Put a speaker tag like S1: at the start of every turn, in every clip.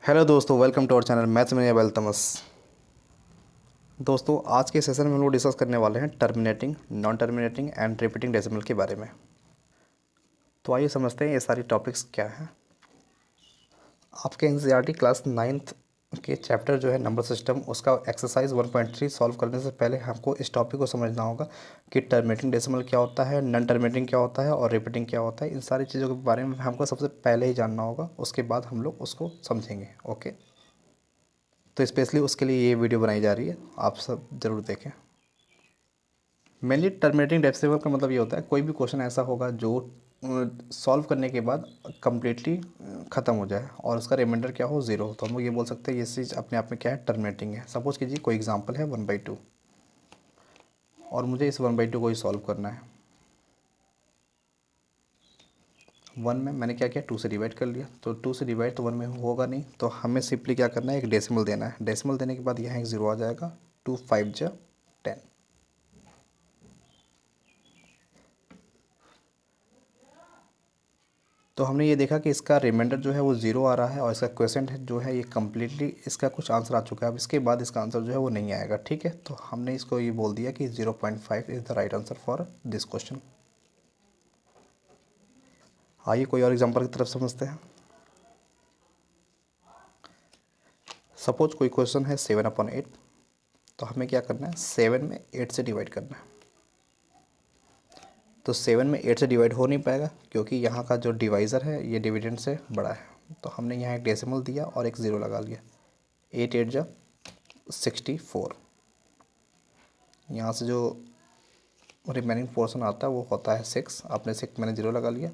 S1: Hello दोस्तों, welcome to our channel maths में वेलतमस। दोस्तों, आज के सेशन में हम लोग डिस्कस करने वाले हैं terminating, non terminating and repeating decimal के बारे में। तो आइए समझते हैं ये सारी टॉपिक्स क्या हैं। आपके एनसीईआरटी क्लास 9th के चैप्टर जो है नंबर सिस्टम, उसका एक्सरसाइज 1.3 सॉल्व करने से पहले हमको इस टॉपिक को समझना होगा कि टर्मिनेटिंग डेसिमल क्या होता है, नॉन टर्मिनेटिंग क्या होता है और रिपीटिंग क्या होता है। इन सारी चीज़ों के बारे में हमको सबसे पहले ही जानना होगा, उसके बाद हम लोग उसको समझेंगे। ओके, तो स्पेशली उसके लिए ये वीडियो बनाई जा रही है, आप सब ज़रूर देखें। मेनली टर्मिनेटिंग डेसिमल का मतलब ये होता है कोई भी क्वेश्चन ऐसा होगा जो सॉल्व करने के बाद कम्प्लीटली ख़त्म हो जाए और उसका रिमाइंडर क्या हो, ज़ीरो हो, तो हम लोग ये बोल सकते हैं ये चीज़ अपने आप में क्या है, टर्मिनेटिंग है। सपोज़ कीजिए कोई एग्जांपल है 1/2 और मुझे इस 1/2 को ही सॉल्व करना है। 1 में मैंने क्या किया, 2 से डिवाइड कर लिया, तो 2 से डिवाइड तो 1 में होगा नहीं, तो हमें सिंपली क्या करना है, एक डेसिमल देना है। डेसिमल देने के बाद यहाँ एक ज़ीरो आ जाएगा। 2 5 जा 10। तो हमने ये देखा कि इसका रिमाइंडर जो है वो ज़ीरो आ रहा है और इसका क्वेश्चन है जो है ये कम्प्लीटली इसका कुछ आंसर आ चुका है। अब इसके बाद इसका आंसर जो है वो नहीं आएगा। ठीक है, तो हमने इसको ये बोल दिया कि 0.5 is the right answer for this question. आइए कोई और एग्जांपल की तरफ समझते हैं। सपोज कोई क्वेश्चन है 7/8, तो हमें क्या करना है, 7 में 8 से डिवाइड करना है। तो 7 में 8 से डिवाइड हो नहीं पाएगा क्योंकि यहाँ का जो डिवाइज़र है ये डिविडेंड से बड़ा है, तो हमने यहाँ एक डेसिमल दिया और एक ज़ीरो लगा लिया। 8 8 जा 64। यहाँ से जो रिमेनिंग पोर्शन आता है वो होता है 6। आपने 6 मैंने ज़ीरो लगा लिया।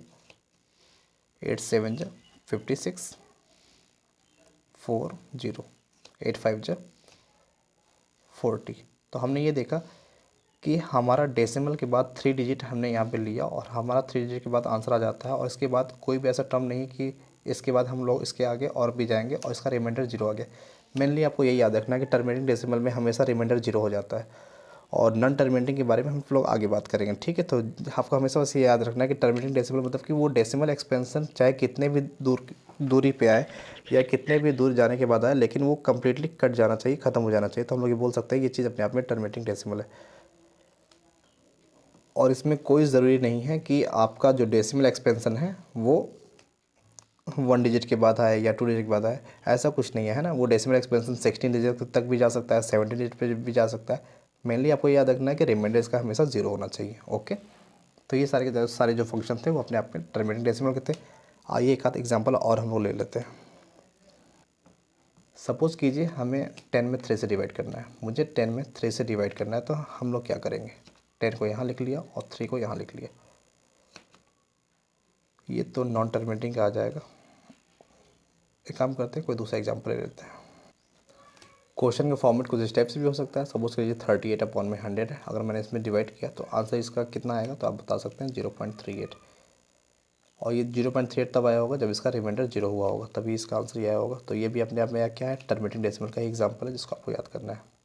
S1: 8 7 जा 56, 4 0, 8 5 जा 40। तो हमने ये देखा कि हमारा डेसिमल के बाद 3 डिजिट हमने यहाँ पे लिया और हमारा 3 डिजिट के बाद आंसर आ जाता है और इसके बाद कोई भी ऐसा टर्म नहीं कि इसके बाद हम लोग इसके आगे और भी जाएंगे और इसका रिमाइंडर जीरो आ गया। मेनली आपको यही याद रखना है कि टर्मिनेटिंग डेसिमल में हमेशा रिमाइंडर जीरो हो जाता है और नॉन टर्मिनेटिंग के बारे में हम लोग आगे बात करेंगे। ठीक है, तो आपको हमेशा बस ये याद रखना है कि टर्मिनेटिंग डेसिमल मतलब कि वो डेसिमल एक्सपेंशन चाहे कितने भी दूरी पे आए या कितने भी दूर जाने के बाद आए, लेकिन वो कम्प्लीटली कट जाना चाहिए, ख़त्म हो जाना चाहिए। तो हम लोग ये बोल सकते हैं ये चीज़ अपने आप में टर्मिनेटिंग डेसिमल है। और इसमें कोई ज़रूरी नहीं है कि आपका जो डेसिमल एक्सपेंशन है वो 1 डिजिट के बाद आए या 2 डिजिट के बाद आए, ऐसा कुछ नहीं है ना। वो डेसिमल एक्सपेंशन 16 डिजिट तक भी जा सकता है, 17 डिजिट पे भी जा सकता है। मेनली आपको याद रखना है कि रिमाइंडर इसका हमेशा जीरो होना चाहिए। ओके, तो ये सारे के सारे जो फंक्शन थे वो अपने आप में टर्मिनेटिंग डेसिमल के थे। आइए एक आध एग्जाम्पल और हम लोग ले लेते हैं। सपोज़ कीजिए हमें 10 में 3 से डिवाइड करना है। मुझे 10 में 3 से डिवाइड करना है, तो हम लोग क्या करेंगे, 10 को यहाँ लिख लिया और 3 को यहाँ लिख लिया। ये तो नॉन टर्मिनेटिंग आ जाएगा। एक काम करते हैं, कोई दूसरा एग्जांपल ले लेते हैं। क्वेश्चन का फॉर्मेट कुछ इस टाइप से भी हो सकता है। सपोज करिए 38/100 है। अगर मैंने इसमें डिवाइड किया तो आंसर इसका कितना आएगा, तो आप बता सकते हैं 0.38। और ये 0.38 तब आया होगा जब इसका रिमाइंडर जीरो हुआ होगा, तभी इसका आंसर ये आया होगा। तो ये भी अपने आप में क्या है, टर्मिनेटिंग डेसिमल का ही एग्जाम्पल है जिसको आपको याद करना है।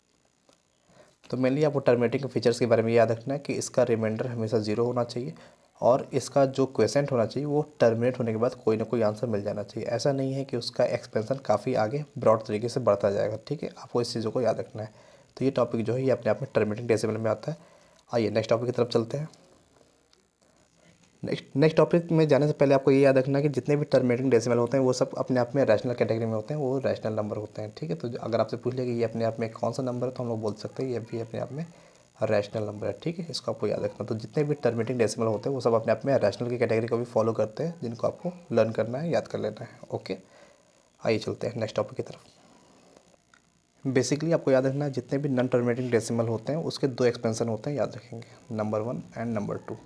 S1: तो मेनली आपको टर्मिनेटिंग के फीचर्स के बारे में याद रखना है कि इसका रिमाइंडर हमेशा जीरो होना चाहिए और इसका जो क्वेश्चन होना चाहिए वो टर्मिनेट होने के बाद कोई ना कोई आंसर मिल जाना चाहिए। ऐसा नहीं है कि उसका एक्सपेंशन काफ़ी आगे ब्रॉड तरीके से बढ़ता जाएगा। ठीक है, आपको इस चीज़ों को याद रखना है। तो ये टॉपिक जो है ये अपने आप में टर्मिनेटिंग डेसिमल में आता है। आइए नेक्स्ट टॉपिक की तरफ चलते हैं। नेक्स्ट टॉपिक में जाने से पहले आपको ये याद रखना है कि जितने भी टर्मिनेटिंग डेसिमल होते हैं वो सब अपने आप में रैशनल कैटेगरी में होते हैं, वो रैशनल नंबर होते हैं। ठीक है, तो अगर आपसे पूछ लिया कि ये अपने आप में कौन सा नंबर है, तो हम लोग बोल सकते हैं ये भी अपने आप में रैशनल नंबर है। ठीक है, इसको आपको याद रखना। तो जितने भी टर्मिनेटिंग डेसिमल होते हैं वो सब अपने आप में रैशनल की कैटेगरी को भी फॉलो करते हैं, जिनको आपको लर्न करना है, याद कर लेना है। ओके, आइए चलते हैं नेक्स्ट टॉपिक की तरफ। बेसिकली आपको याद रखना है जितने भी नॉन टर्मिनेटिंग डेसिमल होते हैं उसके दो एक्सपेंशन होते हैं, याद रखेंगे, number 1 and number 2।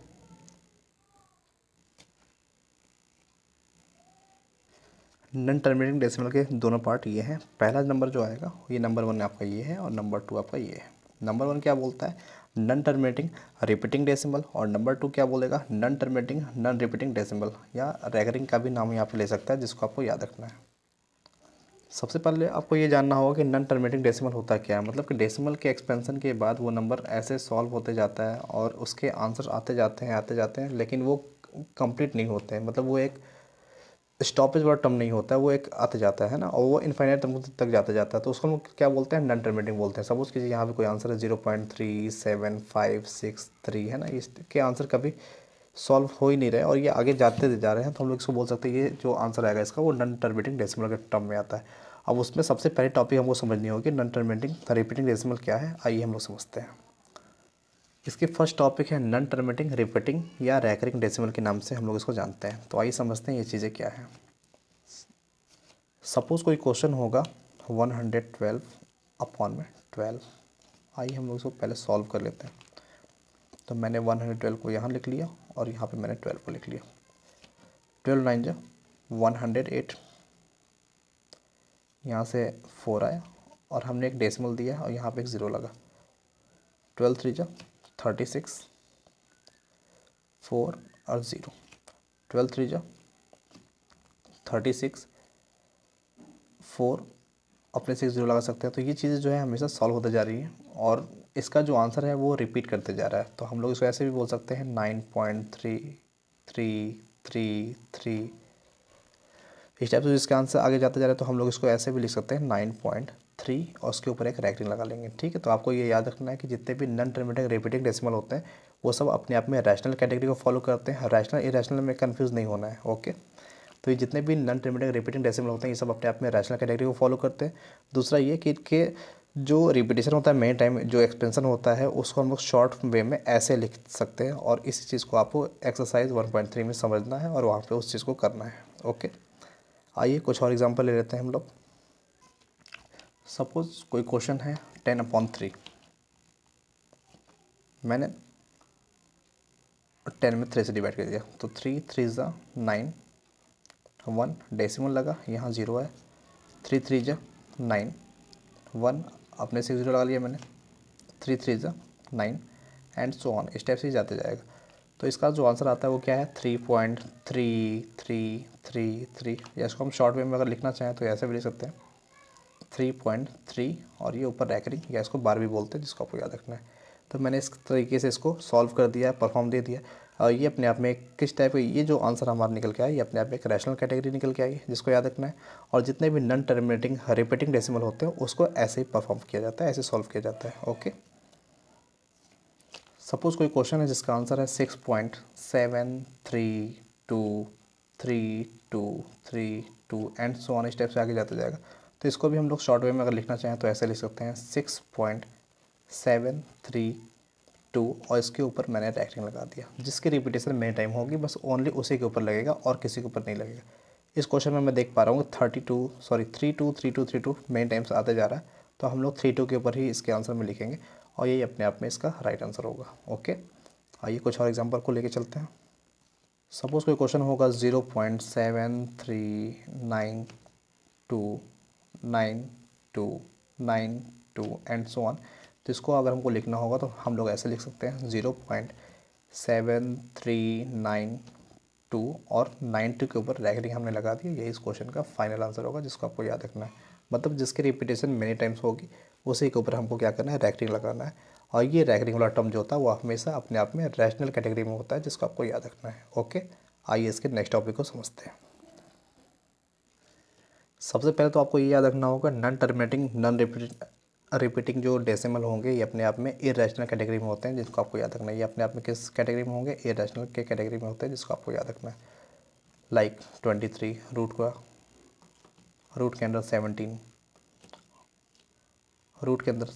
S1: Non terminating decimal के दोनों पार्ट ये हैं। पहला नंबर जो आएगा ये नंबर 1 आपका ये है और नंबर 2 आपका ये है। नंबर 1 क्या बोलता है, नॉन टर्मिनेटिंग रिपीटिंग डेसिमल, और नंबर 2 क्या बोलेगा, non terminating non repeating decimal, या रैगरिंग का भी नाम यहाँ पे ले सकता है, जिसको आपको याद रखना है। सबसे पहले आपको ये जानना होगा कि नॉन टर्मिनेटिंग डेसिमल होता क्या है। मतलब कि डेसिमल के एक्सपेंशन के बाद वो नंबर ऐसे सॉल्व होते जाता है और उसके आंसर आते जाते हैं, लेकिन वो कंप्लीट नहीं होते हैं। मतलब वो एक स्टॉपेज वाला टर्म नहीं होता है, वो एक आते जाता है ना, और वो इनफाइनाइट तक जाता जाता है, तो उसको हम क्या बोलते हैं, नॉन टर्मिनेटिंग बोलते हैं। सपोज कीजिए यहाँ पे कोई आंसर है 0.3753 है ना, इसके आंसर कभी सॉल्व हो ही नहीं रहे और ये आगे जाते जा रहे हैं, तो हम लोग इसको बोल सकते हैं ये जो आंसर आएगा इसका वो नॉन टर्मिनेटिंग डेसिमल के टर्म में आता है। अब उसमें सबसे पहले टॉपिक हमको समझनी होगी नॉन टर्मिनेटिंग रिपीटिंग डेसिमल क्या है, आइए हम लोग समझते हैं। इसके फर्स्ट टॉपिक है नॉन टर्मिनेटिंग रिपीटिंग या रैकरिंग डेसिमल के नाम से हम लोग इसको जानते हैं। तो आइए समझते हैं ये चीज़ें क्या है। सपोज़ कोई क्वेश्चन होगा 112 अपॉन में 12। आइए हम लोग इसको पहले सॉल्व कर लेते हैं। तो मैंने 112 को यहाँ लिख लिया और यहाँ पे मैंने 12 को लिख लिया। 12 9 जा 108, यहाँ से 4 आया और हमने एक डेसिमल दिया और यहाँ पे एक ज़ीरो लगा। 12 3 जा 36, 4 और ज़ीरो। 12 3 जा 36, 4 अपने से एक ज़ीरो लगा सकते हैं। तो ये चीज़ें जो है हमेशा सॉल्व होते जा रही हैं और इसका जो आंसर है वो रिपीट करते जा रहा है। तो हम लोग इसको ऐसे भी बोल सकते हैं 9.3333। इस टाइप से इसका आंसर आगे जाते जा रहा है, तो हम लोग इसको ऐसे भी लिख सकते हैं 9.3 और उसके ऊपर एक रैकरिंग लगा लेंगे। ठीक है, तो आपको ये याद रखना है कि जितने भी नॉन टर्मिनेटिंग रिपीटिंग डेसिमल होते हैं वो सब अपने आप में रैशनल कैटेगरी को फॉलो करते हैं। रैशनल इरेशनल में कंफ्यूज नहीं होना है। ओके, तो ये जितने भी नॉन टर्मिनेटिंग रिपीटिंग डेसिमल होते हैं ये सब अपने आप में रैशनल कैटेगरी को फॉलो करते हैं। दूसरा ये कि इनके जो रिपीटेशन होता है मेन टाइम जो एक्सपेंशन होता है उसको हम लोग शॉर्ट वे में ऐसे लिख सकते हैं और इस चीज़ को आपको एक्सरसाइज 1.3 में समझना है और वहाँ पे उस चीज़ को करना है। ओके, आइए कुछ और एग्जांपल ले लेते हैं हम लोग। सपोज कोई क्वेश्चन है 10/3, मैंने 10 में 3 से डिवाइड कर दिया, तो 3 3 ज़ा 9, 1 डेसिमल लगा, यहाँ 0 है। 3 3 ज़ा 9, 1 अपने से 0 लगा लिया मैंने। 3 3 ज़ा 9 एंड सो ऑन, इस टाइप से ही जाते जाएगा। तो इसका जो आंसर आता है वो क्या है 3.3333, या इसको हम शॉर्ट वे में अगर लिखना चाहें तो ऐसे भी लिख सकते हैं 3.3 और ये ऊपर रैकरिंग, या इसको बार भी बोलते हैं जिसको आपको याद रखना है। तो मैंने इस तरीके से इसको सॉल्व कर दिया, परफॉर्म दे दिया और ये अपने आप में किस टाइप का ये जो आंसर हमारा निकल के आया ये अपने आप में एक रैशनल कैटेगरी निकल के आई जिसको याद रखना है। और जितने भी नॉन टर्मिनेटिंग रिपीटिंग डेसिमल होते हैं उसको ऐसे ही परफॉर्म किया जाता है, ऐसे सॉल्व किया जाता है। ओके, सपोज कोई क्वेश्चन है जिसका आंसर है 6.73232232 एंड सो ऑन, इस टाइप से आगे जाता जाएगा। तो इसको भी हम लोग शॉर्ट वे में अगर लिखना चाहें तो ऐसे लिख सकते हैं 6.732 और इसके ऊपर मैंने रैकरिंग लगा दिया, जिसकी रिपीटेशन मेन टाइम होगी बस ओनली उसी के ऊपर लगेगा और किसी के ऊपर नहीं लगेगा। इस क्वेश्चन में मैं देख पा रहा हूँ 32 मेन टाइम से आते जा रहा है, तो हम लोग 32 के ऊपर ही इसके आंसर में लिखेंगे और यही अपने आप में इसका राइट आंसर होगा। ओके, आइए कुछ और एग्जांपल को लेके चलते हैं। सपोज कोई क्वेश्चन होगा 0.73929292 एंड सो ऑन, तो इसको अगर हमको लिखना होगा तो हम लोग ऐसे लिख सकते हैं 0.7392 और 92 के ऊपर रैकरिंग हमने लगा दी। यही इस क्वेश्चन का फाइनल आंसर होगा जिसको आपको याद रखना है। मतलब जिसकी रिपीटेशन मेनी टाइम्स होगी उसी के ऊपर हमको क्या करना है, रैकरिंग लगाना है। और ये रैकरिंग वाला टर्म जो होता है वो हमेशा अपने आप में रैशनल कैटेगरी में होता है जिसको आपको याद रखना है। ओके, आइए इसके नेक्स्ट टॉपिक को समझते हैं। सबसे पहले तो आपको ये याद रखना होगा नॉन टर्मिनेटिंग नॉन रिपीटिंग जो डेसिमल होंगे ये अपने आप में इरेशनल कैटेगरी में होते हैं जिसको आपको याद रखना है। ये अपने आप में किस कैटेगरी में होंगे, इरेशनल के कैटेगरी में होते हैं जिसको आपको याद रखना है। लाइक 23 रूट के अंदर 17, रूट के अंदर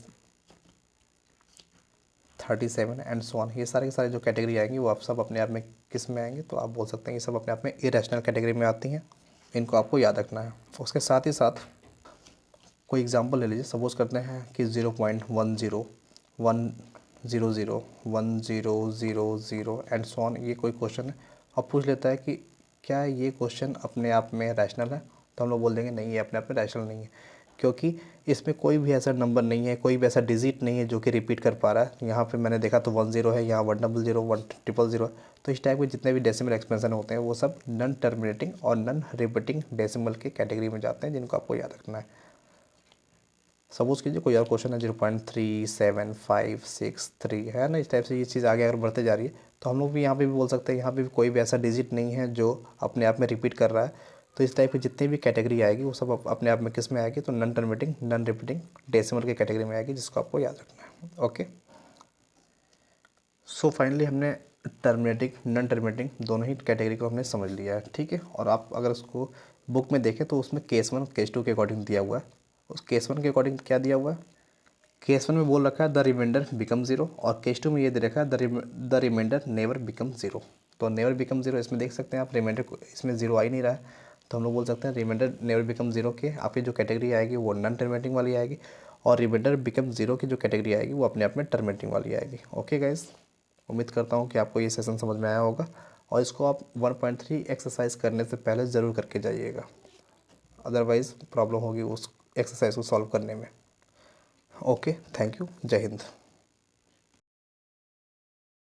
S1: 37 एंड सो ऑन, ये सारे के सारे जो कैटेगरी आएंगी वो आप सब अपने आप में किस में आएंगे, तो आप बोल सकते हैं ये सब अपने आप में इरेशनल कैटेगरी में आती हैं। इनको आपको याद रखना है। उसके साथ ही साथ कोई एग्जांपल ले लीजिए। सपोज करते हैं कि 0.101001000 एंड सो ऑन, ये कोई क्वेश्चन है और पूछ लेता है कि क्या ये क्वेश्चन अपने आप में रैशनल है, तो हम लोग बोल देंगे नहीं, ये अपने आप में रैशनल नहीं है, क्योंकि इसमें कोई भी ऐसा नंबर नहीं है, कोई भी ऐसा डिजिट नहीं है जो कि रिपीट कर पा रहा है। यहाँ पे मैंने देखा तो 10 है, यहाँ 100 1000, तो इस टाइप के जितने भी डेसिमल एक्सपेंशन होते हैं वो सब नॉन टर्मिनेटिंग और नॉन रिपीटिंग डेसिमल के कैटेगरी में जाते हैं जिनको आपको याद रखना है। सपोज कीजिए कोई और क्वेश्चन है 0.37563 है ना, इस टाइप से ये चीज़ आगे अगर बढ़ते जा रही है तो हम लोग भी यहाँ पे भी बोल सकते हैं यहाँ पे भी कोई भी ऐसा डिजिट नहीं है जो अपने आप में रिपीट कर रहा है, तो इस टाइप की जितनी भी कैटेगरी आएगी वो सब अपने आप में किस में आएगी, तो non terminating non repeating decimal की कैटेगरी में आएगी, जिसको आपको याद रखना है। ओके, सो फाइनली हमने टर्मिनेटिंग नॉन टर्मिनेटिंग दोनों ही कैटेगरी को हमने समझ लिया है, ठीक है। और आप अगर उसको बुक में देखें तो उसमें केस 1 केस 2 के अकॉर्डिंग दिया हुआ है। उस केस 1 के अकॉर्डिंग क्या दिया हुआ है, केस 1 में बोल रखा है द रिमाइंडर बिकम ज़ीरो, और केस 2 में ये दे रखा है the reminder never become zero. तो नेवर बिकम ज़ीरो इसमें देख सकते हैं आप, रिमाइंडर को इसमें ज़ीरो आ ही नहीं रहा है, तो हम लोग बोल सकते हैं रिमाइंडर नेवर बिकम ज़ीरो के आपकी जो कैटेगरी आएगी वो नॉन टर्मिनेटिंग वाली आएगी, और रिमाइंडर बिकम ज़ीरो की जो कैटेगरी आएगी वो अपने आप में टर्मिनेटिंग वाली आएगी। ओके गाइस, उम्मीद करता हूँ कि आपको ये सेशन समझ में आया होगा, और इसको आप 1.3 एक्सरसाइज करने से पहले ज़रूर करके जाइएगा, अदरवाइज़ प्रॉब्लम होगी उस एक्सरसाइज को सॉल्व करने में। ओके, थैंक यू, जय हिंद।